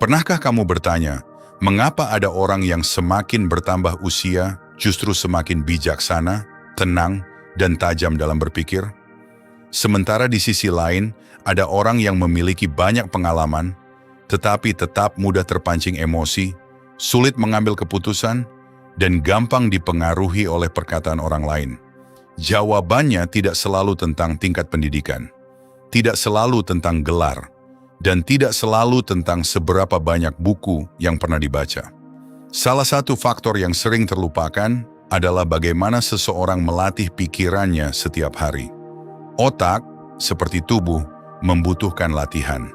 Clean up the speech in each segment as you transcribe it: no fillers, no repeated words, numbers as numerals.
Pernahkah kamu bertanya, mengapa ada orang yang semakin bertambah usia justru semakin bijaksana, tenang, dan tajam dalam berpikir? Sementara di sisi lain, ada orang yang memiliki banyak pengalaman, tetapi tetap mudah terpancing emosi, sulit mengambil keputusan, dan gampang dipengaruhi oleh perkataan orang lain. Jawabannya tidak selalu tentang tingkat pendidikan, tidak selalu tentang gelar, dan tidak selalu tentang seberapa banyak buku yang pernah dibaca. Salah satu faktor yang sering terlupakan adalah bagaimana seseorang melatih pikirannya setiap hari. Otak, seperti tubuh, membutuhkan latihan.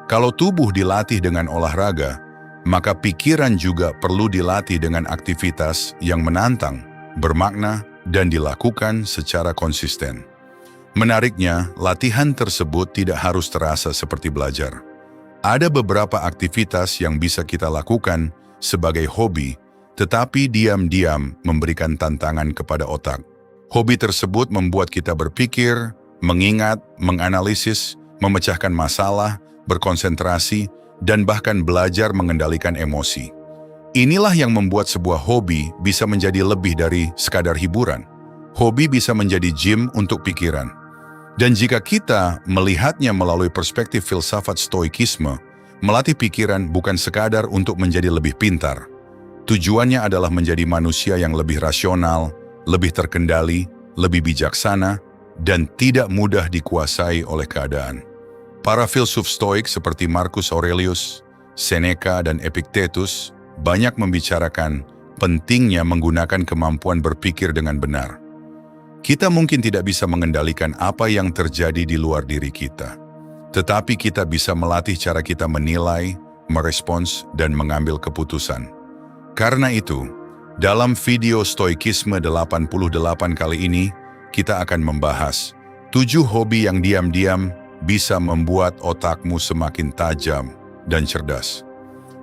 Kalau tubuh dilatih dengan olahraga, maka pikiran juga perlu dilatih dengan aktivitas yang menantang, bermakna, dan dilakukan secara konsisten. Menariknya, latihan tersebut tidak harus terasa seperti belajar. Ada beberapa aktivitas yang bisa kita lakukan sebagai hobi, tetapi diam-diam memberikan tantangan kepada otak. Hobi tersebut membuat kita berpikir, mengingat, menganalisis, memecahkan masalah, berkonsentrasi, dan bahkan belajar mengendalikan emosi. Inilah yang membuat sebuah hobi bisa menjadi lebih dari sekadar hiburan. Hobi bisa menjadi gym untuk pikiran. Dan jika kita melihatnya melalui perspektif filsafat stoikisme, melatih pikiran bukan sekadar untuk menjadi lebih pintar. Tujuannya adalah menjadi manusia yang lebih rasional, lebih terkendali, lebih bijaksana, dan tidak mudah dikuasai oleh keadaan. Para filsuf stoik seperti Marcus Aurelius, Seneca, dan Epictetus banyak membicarakan pentingnya menggunakan kemampuan berpikir dengan benar. Kita mungkin tidak bisa mengendalikan apa yang terjadi di luar diri kita. Tetapi kita bisa melatih cara kita menilai, merespons, dan mengambil keputusan. Karena itu, dalam video Stoikisme 88 kali ini, kita akan membahas 7 hobi yang diam-diam bisa membuat otakmu semakin tajam dan cerdas.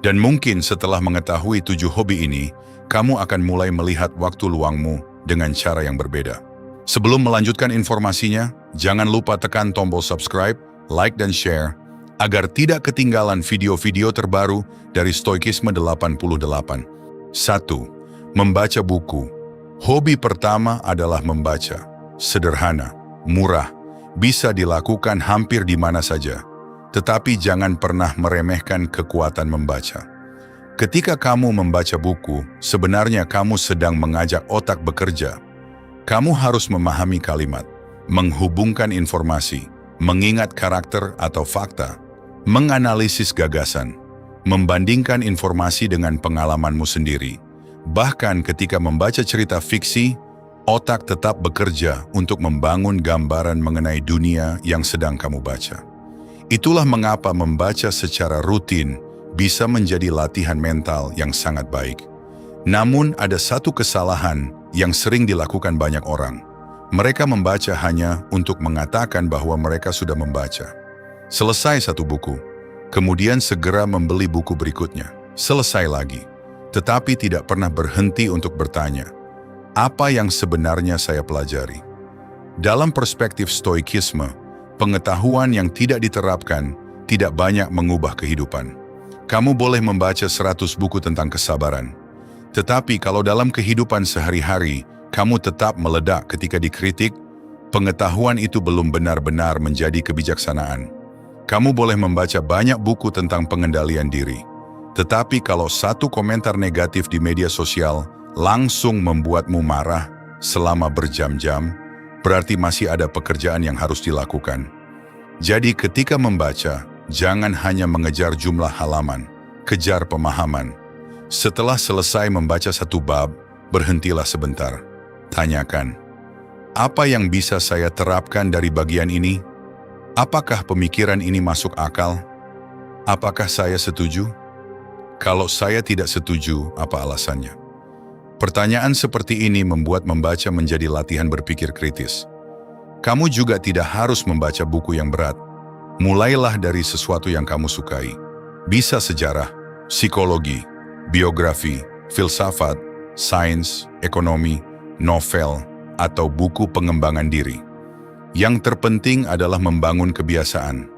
Dan mungkin setelah mengetahui 7 hobi ini, kamu akan mulai melihat waktu luangmu dengan cara yang berbeda. Sebelum melanjutkan informasinya, jangan lupa tekan tombol subscribe, like, dan share, agar tidak ketinggalan video-video terbaru dari Stoikisme 88. 1. Membaca buku. Hobi pertama adalah membaca. Sederhana, murah, bisa dilakukan hampir di mana saja. Tetapi jangan pernah meremehkan kekuatan membaca. Ketika kamu membaca buku, sebenarnya kamu sedang mengajak otak bekerja. Kamu harus memahami kalimat, menghubungkan informasi, mengingat karakter atau fakta, menganalisis gagasan, membandingkan informasi dengan pengalamanmu sendiri. Bahkan ketika membaca cerita fiksi, otak tetap bekerja untuk membangun gambaran mengenai dunia yang sedang kamu baca. Itulah mengapa membaca secara rutin bisa menjadi latihan mental yang sangat baik. Namun ada satu kesalahan yang sering dilakukan banyak orang. Mereka membaca hanya untuk mengatakan bahwa mereka sudah membaca. Selesai satu buku, kemudian segera membeli buku berikutnya. Selesai lagi, tetapi tidak pernah berhenti untuk bertanya, apa yang sebenarnya saya pelajari? Dalam perspektif stoikisme, pengetahuan yang tidak diterapkan tidak banyak mengubah kehidupan. Kamu boleh membaca 100 buku tentang kesabaran, tetapi kalau dalam kehidupan sehari-hari, kamu tetap meledak ketika dikritik, pengetahuan itu belum benar-benar menjadi kebijaksanaan. Kamu boleh membaca banyak buku tentang pengendalian diri, tetapi kalau satu komentar negatif di media sosial langsung membuatmu marah selama berjam-jam, berarti masih ada pekerjaan yang harus dilakukan. Jadi ketika membaca, jangan hanya mengejar jumlah halaman, kejar pemahaman. Setelah selesai membaca satu bab, berhentilah sebentar. Tanyakan, apa yang bisa saya terapkan dari bagian ini? Apakah pemikiran ini masuk akal? Apakah saya setuju? Kalau saya tidak setuju, apa alasannya? Pertanyaan seperti ini membuat membaca menjadi latihan berpikir kritis. Kamu juga tidak harus membaca buku yang berat. Mulailah dari sesuatu yang kamu sukai. Bisa sejarah, psikologi, biografi, filsafat, sains, ekonomi, novel, atau buku pengembangan diri. Yang terpenting adalah membangun kebiasaan.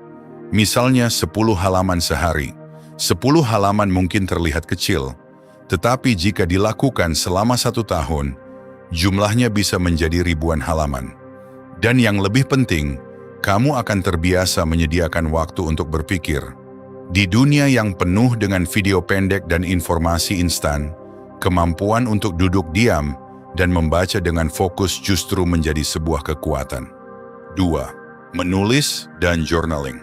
Misalnya 10 halaman sehari, 10 halaman mungkin terlihat kecil, tetapi jika dilakukan selama 1 tahun, jumlahnya bisa menjadi ribuan halaman. Dan yang lebih penting, kamu akan terbiasa menyediakan waktu untuk berpikir. Di dunia yang penuh dengan video pendek dan informasi instan, kemampuan untuk duduk diam dan membaca dengan fokus justru menjadi sebuah kekuatan. 2. Menulis dan journaling.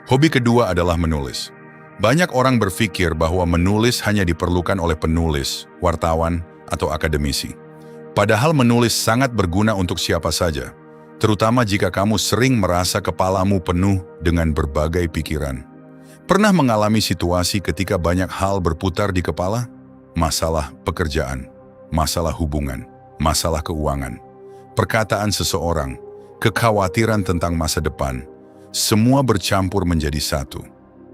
Hobi kedua adalah menulis. Banyak orang berpikir bahwa menulis hanya diperlukan oleh penulis, wartawan, atau akademisi. Padahal menulis sangat berguna untuk siapa saja, terutama jika kamu sering merasa kepalamu penuh dengan berbagai pikiran. Pernah mengalami situasi ketika banyak hal berputar di kepala? Masalah pekerjaan, masalah hubungan, masalah keuangan, perkataan seseorang, kekhawatiran tentang masa depan, semua bercampur menjadi satu.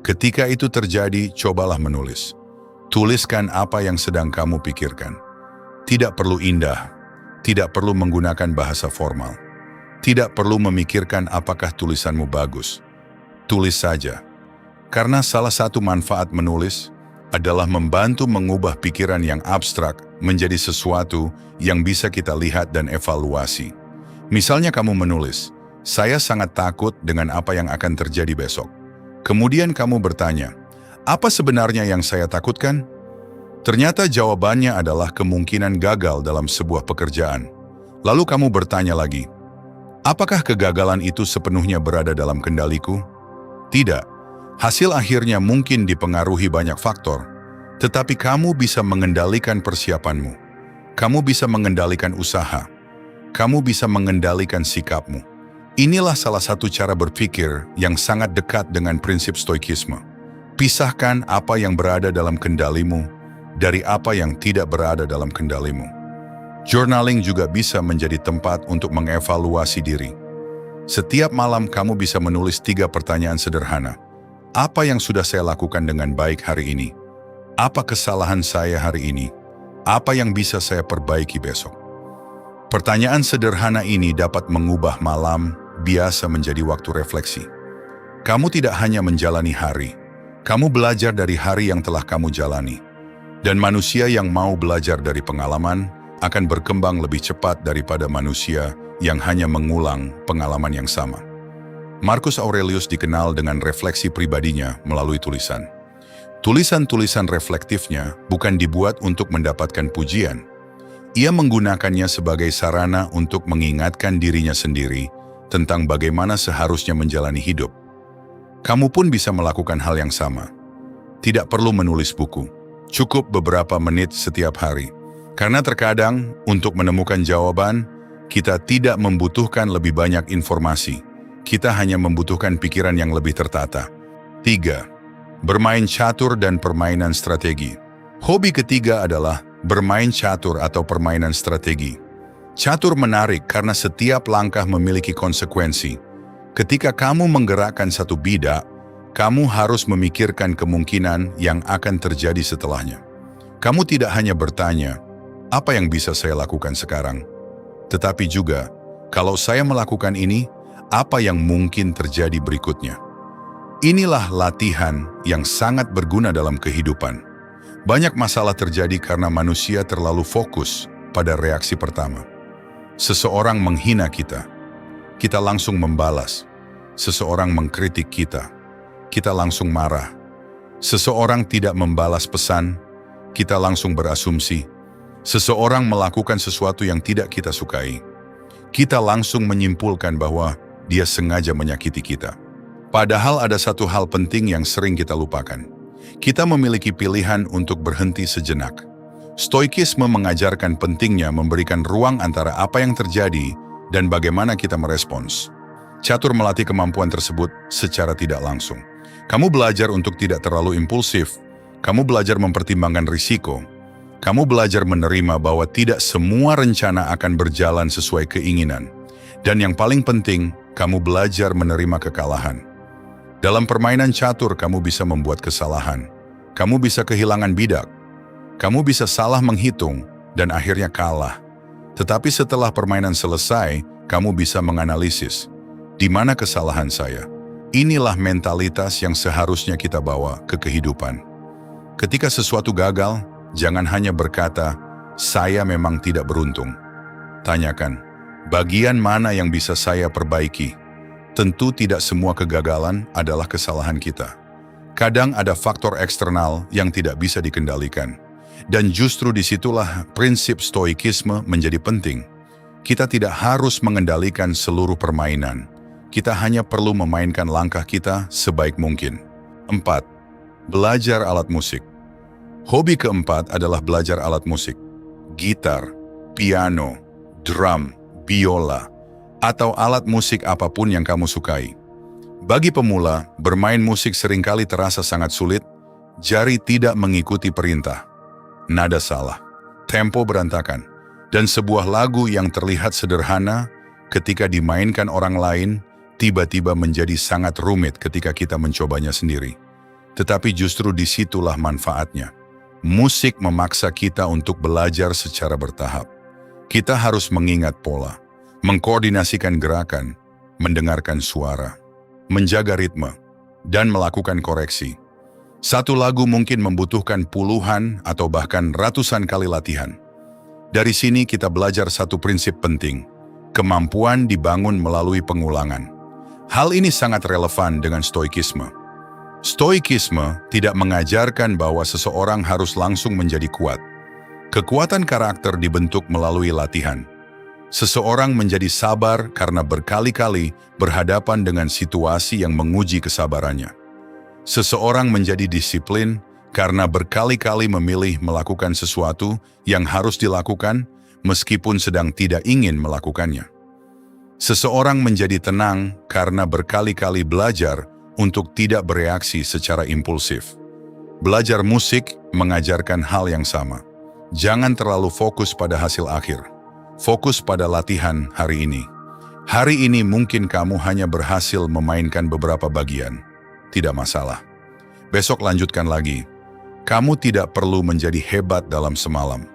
Ketika itu terjadi, cobalah menulis. Tuliskan apa yang sedang kamu pikirkan. Tidak perlu indah, tidak perlu menggunakan bahasa formal, tidak perlu memikirkan apakah tulisanmu bagus. Tulis saja. Karena salah satu manfaat menulis adalah membantu mengubah pikiran yang abstrak menjadi sesuatu yang bisa kita lihat dan evaluasi. Misalnya kamu menulis, "Saya sangat takut dengan apa yang akan terjadi besok." Kemudian kamu bertanya, "Apa sebenarnya yang saya takutkan?" Ternyata jawabannya adalah kemungkinan gagal dalam sebuah pekerjaan. Lalu kamu bertanya lagi, "Apakah kegagalan itu sepenuhnya berada dalam kendaliku?" Tidak. Hasil akhirnya mungkin dipengaruhi banyak faktor, tetapi kamu bisa mengendalikan persiapanmu. Kamu bisa mengendalikan usaha. Kamu bisa mengendalikan sikapmu. Inilah salah satu cara berpikir yang sangat dekat dengan prinsip stoikisme. Pisahkan apa yang berada dalam kendalimu dari apa yang tidak berada dalam kendalimu. Journaling juga bisa menjadi tempat untuk mengevaluasi diri. Setiap malam kamu bisa menulis 3 pertanyaan sederhana. Apa yang sudah saya lakukan dengan baik hari ini? Apa kesalahan saya hari ini? Apa yang bisa saya perbaiki besok? Pertanyaan sederhana ini dapat mengubah malam biasa menjadi waktu refleksi. Kamu tidak hanya menjalani hari, kamu belajar dari hari yang telah kamu jalani. Dan manusia yang mau belajar dari pengalaman akan berkembang lebih cepat daripada manusia yang hanya mengulang pengalaman yang sama. Marcus Aurelius dikenal dengan refleksi pribadinya melalui tulisan. Tulisan-tulisan reflektifnya bukan dibuat untuk mendapatkan pujian. Ia menggunakannya sebagai sarana untuk mengingatkan dirinya sendiri tentang bagaimana seharusnya menjalani hidup. Kamu pun bisa melakukan hal yang sama. Tidak perlu menulis buku, cukup beberapa menit setiap hari. Karena terkadang untuk menemukan jawaban, kita tidak membutuhkan lebih banyak informasi. Kita hanya membutuhkan pikiran yang lebih tertata. 3. Bermain catur dan permainan strategi. Hobi ketiga adalah bermain catur atau permainan strategi. Catur menarik karena setiap langkah memiliki konsekuensi. Ketika kamu menggerakkan satu bidak, kamu harus memikirkan kemungkinan yang akan terjadi setelahnya. Kamu tidak hanya bertanya, "Apa yang bisa saya lakukan sekarang?" Tetapi juga, "Kalau saya melakukan ini, apa yang mungkin terjadi berikutnya?" Inilah latihan yang sangat berguna dalam kehidupan. Banyak masalah terjadi karena manusia terlalu fokus pada reaksi pertama. Seseorang menghina kita, kita langsung membalas. Seseorang mengkritik kita, kita langsung marah. Seseorang tidak membalas pesan, kita langsung berasumsi. Seseorang melakukan sesuatu yang tidak kita sukai, kita langsung menyimpulkan bahwa dia sengaja menyakiti kita. Padahal ada satu hal penting yang sering kita lupakan. Kita memiliki pilihan untuk berhenti sejenak. Stoikisme mengajarkan pentingnya memberikan ruang antara apa yang terjadi dan bagaimana kita merespons. Catur melatih kemampuan tersebut secara tidak langsung. Kamu belajar untuk tidak terlalu impulsif. Kamu belajar mempertimbangkan risiko. Kamu belajar menerima bahwa tidak semua rencana akan berjalan sesuai keinginan. Dan yang paling penting, kamu belajar menerima kekalahan. Dalam permainan catur, kamu bisa membuat kesalahan. Kamu bisa kehilangan bidak. Kamu bisa salah menghitung dan akhirnya kalah. Tetapi setelah permainan selesai, kamu bisa menganalisis. Di mana kesalahan saya? Inilah mentalitas yang seharusnya kita bawa ke kehidupan. Ketika sesuatu gagal, jangan hanya berkata, "Saya memang tidak beruntung." Tanyakan, bagian mana yang bisa saya perbaiki? Tentu tidak semua kegagalan adalah kesalahan kita. Kadang ada faktor eksternal yang tidak bisa dikendalikan. Dan justru disitulah prinsip stoikisme menjadi penting. Kita tidak harus mengendalikan seluruh permainan. Kita hanya perlu memainkan langkah kita sebaik mungkin. 4. Belajar alat musik. Hobi keempat adalah belajar alat musik. Gitar, piano, drum, biola, atau alat musik apapun yang kamu sukai. Bagi pemula, bermain musik seringkali terasa sangat sulit, jari tidak mengikuti perintah, nada salah, tempo berantakan, dan sebuah lagu yang terlihat sederhana ketika dimainkan orang lain tiba-tiba menjadi sangat rumit ketika kita mencobanya sendiri. Tetapi justru disitulah manfaatnya. Musik memaksa kita untuk belajar secara bertahap. Kita harus mengingat pola, mengkoordinasikan gerakan, mendengarkan suara, menjaga ritme, dan melakukan koreksi. Satu lagu mungkin membutuhkan puluhan atau bahkan ratusan kali latihan. Dari sini kita belajar satu prinsip penting, kemampuan dibangun melalui pengulangan. Hal ini sangat relevan dengan stoikisme. Stoikisme tidak mengajarkan bahwa seseorang harus langsung menjadi kuat. Kekuatan karakter dibentuk melalui latihan. Seseorang menjadi sabar karena berkali-kali berhadapan dengan situasi yang menguji kesabarannya. Seseorang menjadi disiplin karena berkali-kali memilih melakukan sesuatu yang harus dilakukan meskipun sedang tidak ingin melakukannya. Seseorang menjadi tenang karena berkali-kali belajar untuk tidak bereaksi secara impulsif. Belajar musik mengajarkan hal yang sama. Jangan terlalu fokus pada hasil akhir. Fokus pada latihan hari ini. Hari ini mungkin kamu hanya berhasil memainkan beberapa bagian. Tidak masalah. Besok lanjutkan lagi. Kamu tidak perlu menjadi hebat dalam semalam.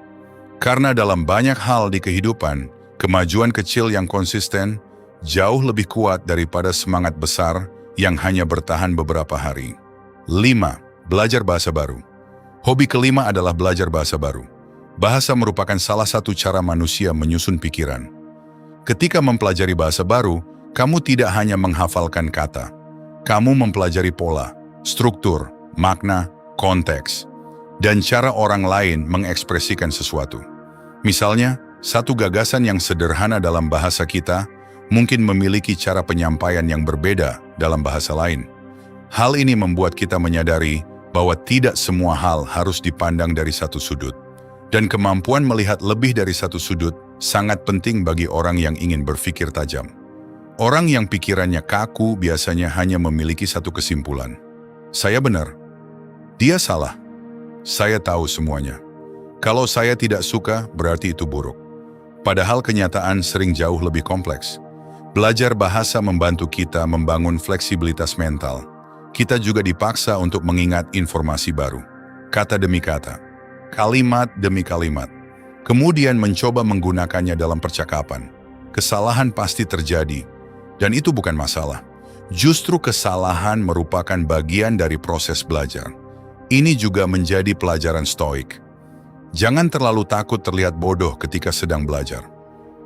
Karena dalam banyak hal di kehidupan, kemajuan kecil yang konsisten jauh lebih kuat daripada semangat besar yang hanya bertahan beberapa hari. 5. Belajar bahasa baru. Hobi kelima adalah belajar bahasa baru. Bahasa merupakan salah satu cara manusia menyusun pikiran. Ketika mempelajari bahasa baru, kamu tidak hanya menghafalkan kata. Kamu mempelajari pola, struktur, makna, konteks, dan cara orang lain mengekspresikan sesuatu. Misalnya, satu gagasan yang sederhana dalam bahasa kita mungkin memiliki cara penyampaian yang berbeda dalam bahasa lain. Hal ini membuat kita menyadari bahwa tidak semua hal harus dipandang dari satu sudut. Dan kemampuan melihat lebih dari satu sudut sangat penting bagi orang yang ingin berpikir tajam. Orang yang pikirannya kaku biasanya hanya memiliki satu kesimpulan. Saya benar. Dia salah. Saya tahu semuanya. Kalau saya tidak suka, berarti itu buruk. Padahal kenyataan sering jauh lebih kompleks. Belajar bahasa membantu kita membangun fleksibilitas mental. Kita juga dipaksa untuk mengingat informasi baru. Kata demi kata. Kalimat demi kalimat. Kemudian mencoba menggunakannya dalam percakapan. Kesalahan pasti terjadi. Dan itu bukan masalah. Justru kesalahan merupakan bagian dari proses belajar. Ini juga menjadi pelajaran stoik. Jangan terlalu takut terlihat bodoh ketika sedang belajar.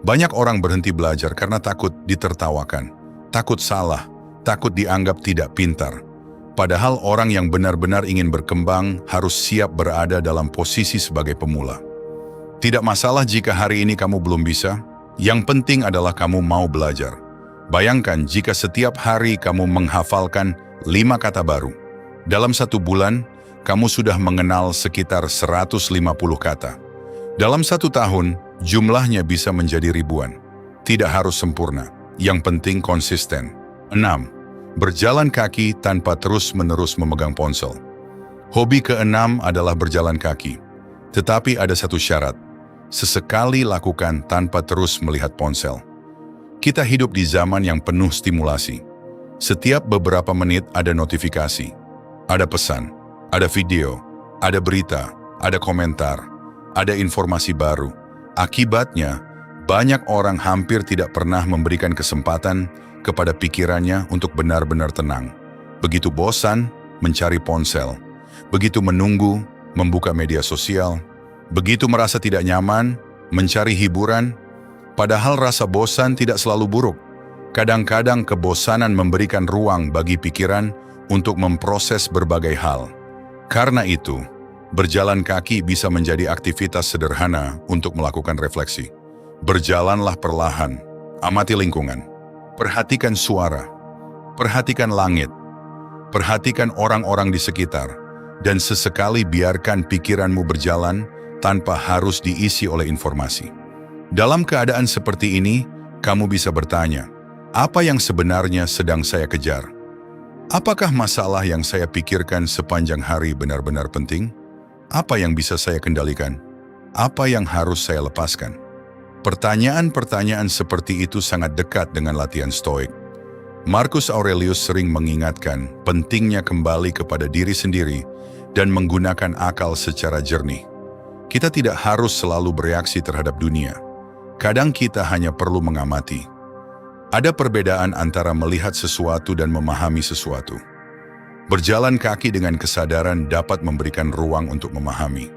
Banyak orang berhenti belajar karena takut ditertawakan, takut salah, takut dianggap tidak pintar. Padahal orang yang benar-benar ingin berkembang harus siap berada dalam posisi sebagai pemula. Tidak masalah jika hari ini kamu belum bisa, yang penting adalah kamu mau belajar. Bayangkan jika setiap hari kamu menghafalkan 5 kata baru. Dalam 1 bulan, kamu sudah mengenal sekitar 150 kata. Dalam 1 tahun, jumlahnya bisa menjadi ribuan. Tidak harus sempurna, yang penting konsisten. 6. Berjalan kaki tanpa terus-menerus memegang ponsel. Hobi ke-6 adalah berjalan kaki. Tetapi ada satu syarat. Sesekali lakukan tanpa terus melihat ponsel. Kita hidup di zaman yang penuh stimulasi. Setiap beberapa menit ada notifikasi, ada pesan, ada video, ada berita, ada komentar, ada informasi baru. Akibatnya, banyak orang hampir tidak pernah memberikan kesempatan kepada pikirannya untuk benar-benar tenang. Begitu bosan, mencari ponsel. Begitu menunggu, membuka media sosial. Begitu merasa tidak nyaman, mencari hiburan. Padahal rasa bosan tidak selalu buruk. Kadang-kadang kebosanan memberikan ruang bagi pikiran untuk memproses berbagai hal. Karena itu, berjalan kaki bisa menjadi aktivitas sederhana untuk melakukan refleksi. Berjalanlah perlahan, amati lingkungan, perhatikan suara, perhatikan langit, perhatikan orang-orang di sekitar, dan sesekali biarkan pikiranmu berjalan tanpa harus diisi oleh informasi. Dalam keadaan seperti ini, kamu bisa bertanya, apa yang sebenarnya sedang saya kejar? Apakah masalah yang saya pikirkan sepanjang hari benar-benar penting? Apa yang bisa saya kendalikan? Apa yang harus saya lepaskan? Pertanyaan-pertanyaan seperti itu sangat dekat dengan latihan stoik. Marcus Aurelius sering mengingatkan pentingnya kembali kepada diri sendiri dan menggunakan akal secara jernih. Kita tidak harus selalu bereaksi terhadap dunia. Kadang kita hanya perlu mengamati. Ada perbedaan antara melihat sesuatu dan memahami sesuatu. Berjalan kaki dengan kesadaran dapat memberikan ruang untuk memahami.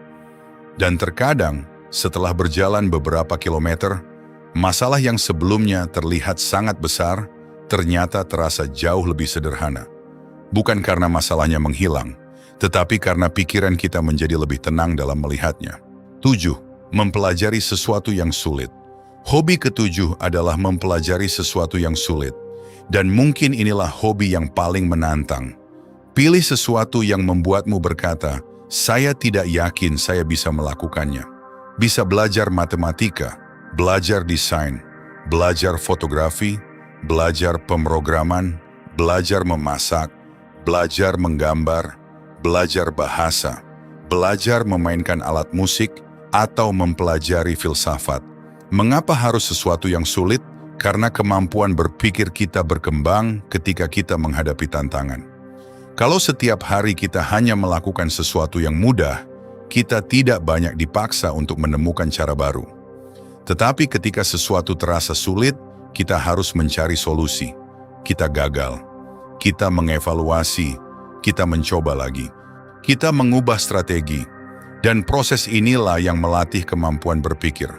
Dan terkadang, setelah berjalan beberapa kilometer, masalah yang sebelumnya terlihat sangat besar, ternyata terasa jauh lebih sederhana. Bukan karena masalahnya menghilang, tetapi karena pikiran kita menjadi lebih tenang dalam melihatnya. 7. Mempelajari sesuatu yang sulit. Hobi ketujuh adalah mempelajari sesuatu yang sulit. Dan mungkin inilah hobi yang paling menantang. Pilih sesuatu yang membuatmu berkata, saya tidak yakin saya bisa melakukannya. Bisa belajar matematika, belajar desain, belajar fotografi, belajar pemrograman, belajar memasak, belajar menggambar, belajar bahasa, belajar memainkan alat musik, atau mempelajari filsafat. Mengapa harus sesuatu yang sulit? Karena kemampuan berpikir kita berkembang ketika kita menghadapi tantangan. Kalau setiap hari kita hanya melakukan sesuatu yang mudah, kita tidak banyak dipaksa untuk menemukan cara baru. Tetapi ketika sesuatu terasa sulit, kita harus mencari solusi. Kita gagal. Kita mengevaluasi. Kita mencoba lagi. Kita mengubah strategi. Dan proses inilah yang melatih kemampuan berpikir.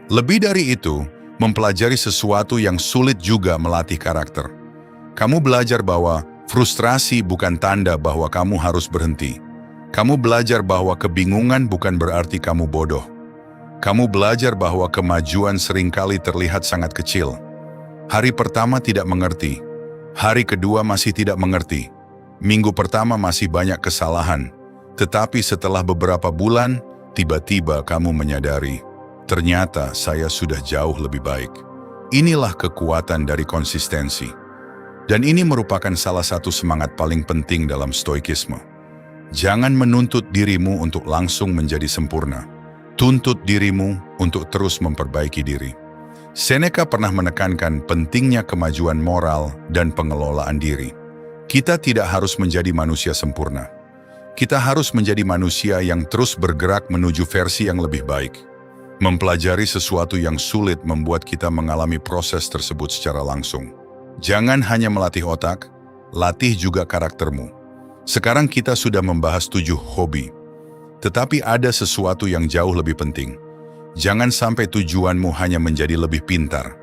Lebih dari itu, mempelajari sesuatu yang sulit juga melatih karakter. Kamu belajar bahwa frustrasi bukan tanda bahwa kamu harus berhenti. Kamu belajar bahwa kebingungan bukan berarti kamu bodoh. Kamu belajar bahwa kemajuan seringkali terlihat sangat kecil. Hari pertama tidak mengerti. Hari kedua masih tidak mengerti. Minggu pertama masih banyak kesalahan. Tetapi setelah beberapa bulan, tiba-tiba kamu menyadari, ternyata saya sudah jauh lebih baik. Inilah kekuatan dari konsistensi. Dan ini merupakan salah satu semangat paling penting dalam stoikisme. Jangan menuntut dirimu untuk langsung menjadi sempurna. Tuntut dirimu untuk terus memperbaiki diri. Seneca pernah menekankan pentingnya kemajuan moral dan pengelolaan diri. Kita tidak harus menjadi manusia sempurna. Kita harus menjadi manusia yang terus bergerak menuju versi yang lebih baik. Mempelajari sesuatu yang sulit membuat kita mengalami proses tersebut secara langsung. Jangan hanya melatih otak, latih juga karaktermu. Sekarang kita sudah membahas 7 hobi. Tetapi ada sesuatu yang jauh lebih penting. Jangan sampai tujuanmu hanya menjadi lebih pintar.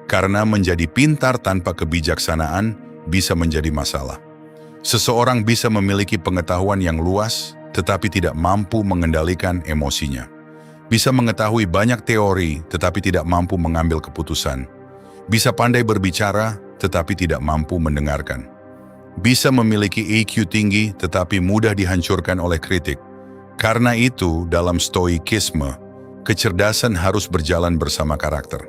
Karena menjadi pintar tanpa kebijaksanaan bisa menjadi masalah. Seseorang bisa memiliki pengetahuan yang luas, tetapi tidak mampu mengendalikan emosinya. Bisa mengetahui banyak teori, tetapi tidak mampu mengambil keputusan. Bisa pandai berbicara, tetapi tidak mampu mendengarkan. Bisa memiliki EQ tinggi, tetapi mudah dihancurkan oleh kritik. Karena itu, dalam stoikisme, kecerdasan harus berjalan bersama karakter.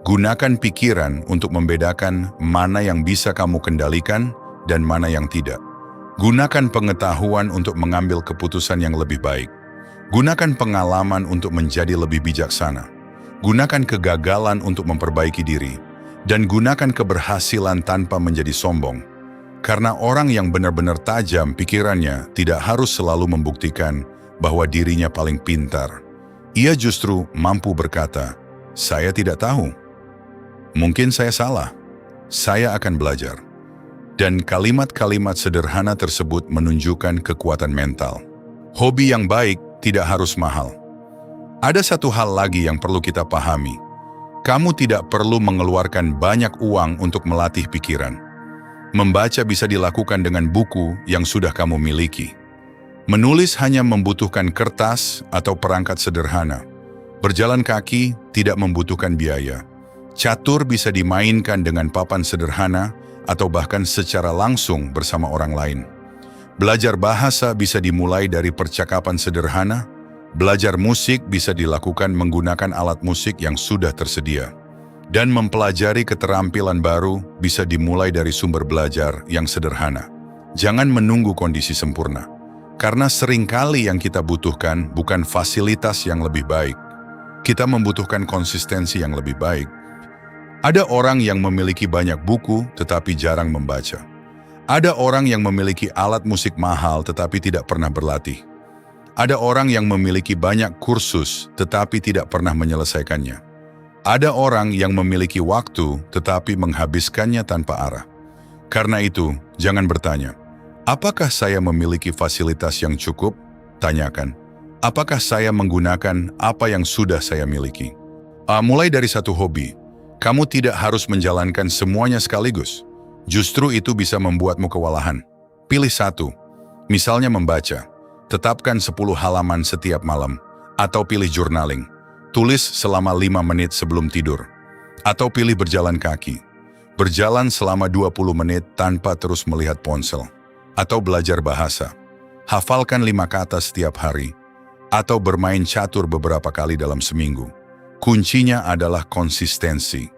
Gunakan pikiran untuk membedakan mana yang bisa kamu kendalikan dan mana yang tidak. Gunakan pengetahuan untuk mengambil keputusan yang lebih baik. Gunakan pengalaman untuk menjadi lebih bijaksana. Gunakan kegagalan untuk memperbaiki diri. Dan gunakan keberhasilan tanpa menjadi sombong. Karena orang yang benar-benar tajam pikirannya tidak harus selalu membuktikan bahwa dirinya paling pintar. Ia justru mampu berkata, saya tidak tahu. Mungkin saya salah. saya akan belajar. Dan kalimat-kalimat sederhana tersebut menunjukkan kekuatan mental. Hobi yang baik tidak harus mahal. Ada satu hal lagi yang perlu kita pahami. Kamu tidak perlu mengeluarkan banyak uang untuk melatih pikiran. Membaca bisa dilakukan dengan buku yang sudah kamu miliki. Menulis hanya membutuhkan kertas atau perangkat sederhana. Berjalan kaki tidak membutuhkan biaya. Catur bisa dimainkan dengan papan sederhana atau bahkan secara langsung bersama orang lain. Belajar bahasa bisa dimulai dari percakapan sederhana. Belajar musik bisa dilakukan menggunakan alat musik yang sudah tersedia. Dan mempelajari keterampilan baru bisa dimulai dari sumber belajar yang sederhana. Jangan menunggu kondisi sempurna. Karena seringkali yang kita butuhkan bukan fasilitas yang lebih baik. Kita membutuhkan konsistensi yang lebih baik. Ada orang yang memiliki banyak buku tetapi jarang membaca. Ada orang yang memiliki alat musik mahal tetapi tidak pernah berlatih. Ada orang yang memiliki banyak kursus tetapi tidak pernah menyelesaikannya. Ada orang yang memiliki waktu tetapi menghabiskannya tanpa arah. Karena itu, jangan bertanya, apakah saya memiliki fasilitas yang cukup? Tanyakan, apakah saya menggunakan apa yang sudah saya miliki? Mulai dari satu hobi. Kamu tidak harus menjalankan semuanya sekaligus. Justru itu bisa membuatmu kewalahan. Pilih satu. Misalnya membaca. Tetapkan 10 halaman setiap malam. Atau pilih journaling. Tulis selama 5 menit sebelum tidur. Atau pilih berjalan kaki. Berjalan selama 20 menit tanpa terus melihat ponsel. Atau belajar bahasa. Hafalkan 5 kata setiap hari. Atau bermain catur beberapa kali dalam seminggu. Kuncinya adalah konsistensi.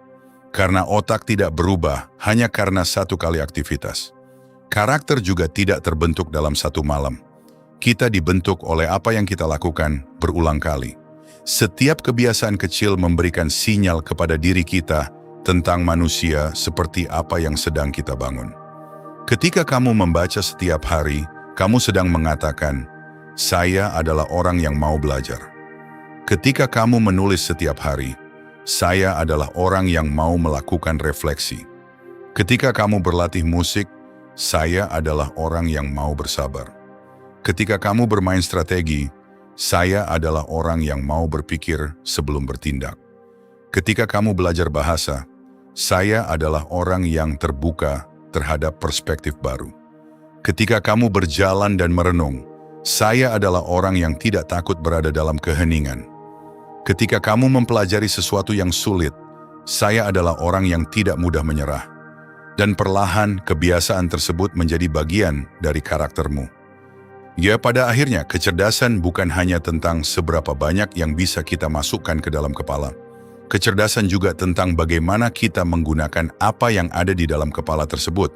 Karena otak tidak berubah hanya karena satu kali aktivitas. Karakter juga tidak terbentuk dalam satu malam. Kita dibentuk oleh apa yang kita lakukan berulang kali. Setiap kebiasaan kecil memberikan sinyal kepada diri kita tentang manusia seperti apa yang sedang kita bangun. Ketika kamu membaca setiap hari, kamu sedang mengatakan, "Saya adalah orang yang mau belajar." Ketika kamu menulis setiap hari, saya adalah orang yang mau melakukan refleksi. Ketika kamu berlatih musik, saya adalah orang yang mau bersabar. Ketika kamu bermain strategi, saya adalah orang yang mau berpikir sebelum bertindak. Ketika kamu belajar bahasa, saya adalah orang yang terbuka terhadap perspektif baru. Ketika kamu berjalan dan merenung, saya adalah orang yang tidak takut berada dalam keheningan. Ketika kamu mempelajari sesuatu yang sulit, saya adalah orang yang tidak mudah menyerah. Dan perlahan kebiasaan tersebut menjadi bagian dari karaktermu. Ya, pada akhirnya kecerdasan bukan hanya tentang seberapa banyak yang bisa kita masukkan ke dalam kepala. Kecerdasan juga tentang bagaimana kita menggunakan apa yang ada di dalam kepala tersebut.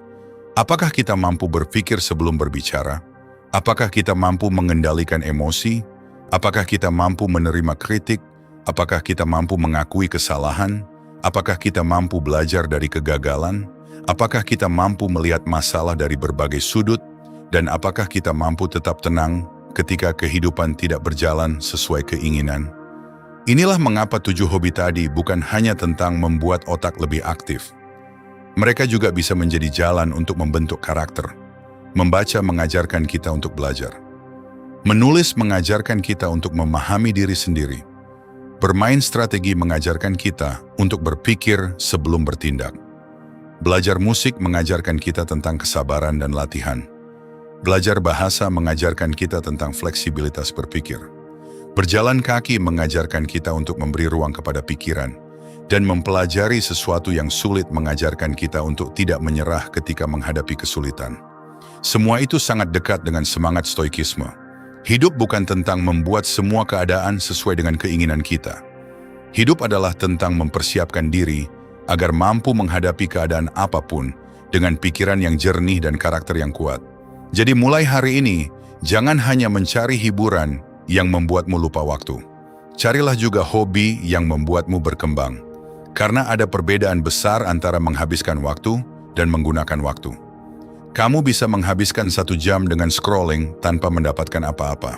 Apakah kita mampu berpikir sebelum berbicara? Apakah kita mampu mengendalikan emosi? Apakah kita mampu menerima kritik? Apakah kita mampu mengakui kesalahan? Apakah kita mampu belajar dari kegagalan? Apakah kita mampu melihat masalah dari berbagai sudut? Dan apakah kita mampu tetap tenang ketika kehidupan tidak berjalan sesuai keinginan? Inilah mengapa 7 hobi tadi bukan hanya tentang membuat otak lebih aktif. Mereka juga bisa menjadi jalan untuk membentuk karakter. Membaca mengajarkan kita untuk belajar. Menulis mengajarkan kita untuk memahami diri sendiri. Bermain strategi mengajarkan kita untuk berpikir sebelum bertindak. Belajar musik mengajarkan kita tentang kesabaran dan latihan. Belajar bahasa mengajarkan kita tentang fleksibilitas berpikir. Berjalan kaki mengajarkan kita untuk memberi ruang kepada pikiran. Dan mempelajari sesuatu yang sulit mengajarkan kita untuk tidak menyerah ketika menghadapi kesulitan. Semua itu sangat dekat dengan semangat stoikisme. Hidup bukan tentang membuat semua keadaan sesuai dengan keinginan kita. Hidup adalah tentang mempersiapkan diri agar mampu menghadapi keadaan apapun dengan pikiran yang jernih dan karakter yang kuat. Jadi mulai hari ini, jangan hanya mencari hiburan yang membuatmu lupa waktu. Carilah juga hobi yang membuatmu berkembang. Karena ada perbedaan besar antara menghabiskan waktu dan menggunakan waktu. Kamu bisa menghabiskan 1 jam dengan scrolling tanpa mendapatkan apa-apa.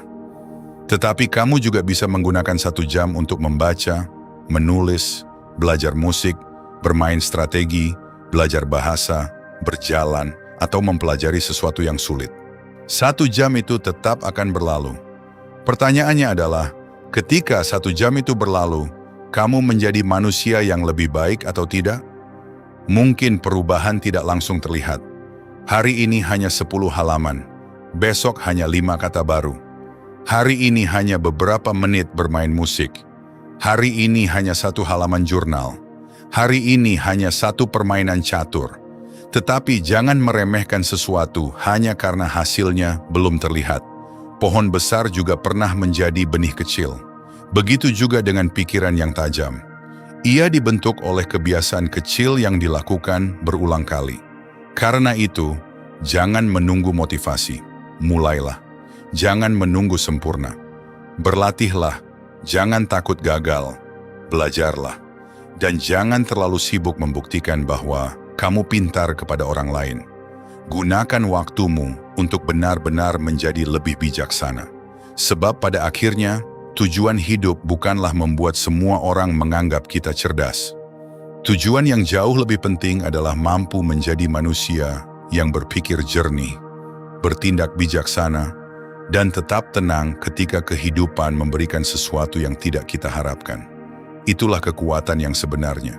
Tetapi kamu juga bisa menggunakan 1 jam untuk membaca, menulis, belajar musik, bermain strategi, belajar bahasa, berjalan, atau mempelajari sesuatu yang sulit. 1 jam itu tetap akan berlalu. Pertanyaannya adalah, ketika 1 jam itu berlalu, kamu menjadi manusia yang lebih baik atau tidak? Mungkin perubahan tidak langsung terlihat. Hari ini hanya 10 halaman, besok hanya 5 kata baru. Hari ini hanya beberapa menit bermain musik. Hari ini hanya 1 halaman jurnal. Hari ini hanya 1 permainan catur. Tetapi jangan meremehkan sesuatu hanya karena hasilnya belum terlihat. Pohon besar juga pernah menjadi benih kecil. Begitu juga dengan pikiran yang tajam. Ia dibentuk oleh kebiasaan kecil yang dilakukan berulang kali. Karena itu, jangan menunggu motivasi. Mulailah. Jangan menunggu sempurna. Berlatihlah, jangan takut gagal. Belajarlah. Dan jangan terlalu sibuk membuktikan bahwa kamu pintar kepada orang lain. Gunakan waktumu untuk benar-benar menjadi lebih bijaksana. Sebab pada akhirnya, tujuan hidup bukanlah membuat semua orang menganggap kita cerdas. Tujuan yang jauh lebih penting adalah mampu menjadi manusia yang berpikir jernih, bertindak bijaksana, dan tetap tenang ketika kehidupan memberikan sesuatu yang tidak kita harapkan. Itulah kekuatan yang sebenarnya.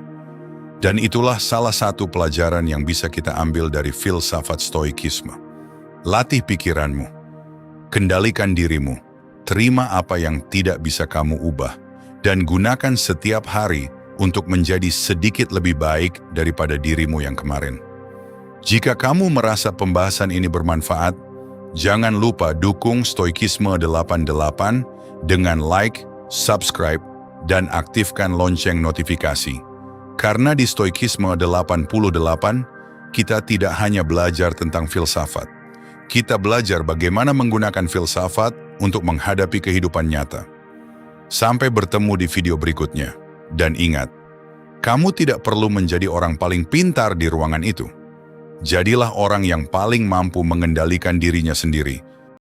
Dan itulah salah satu pelajaran yang bisa kita ambil dari filsafat stoikisme. Latih pikiranmu, kendalikan dirimu, terima apa yang tidak bisa kamu ubah, dan gunakan setiap hari untuk menjadi sedikit lebih baik daripada dirimu yang kemarin. Jika kamu merasa pembahasan ini bermanfaat, jangan lupa dukung Stoikisme 88 dengan like, subscribe, dan aktifkan lonceng notifikasi. Karena di Stoikisme 88, kita tidak hanya belajar tentang filsafat. Kita belajar bagaimana menggunakan filsafat untuk menghadapi kehidupan nyata. Sampai bertemu di video berikutnya. Dan ingat, kamu tidak perlu menjadi orang paling pintar di ruangan itu. Jadilah orang yang paling mampu mengendalikan dirinya sendiri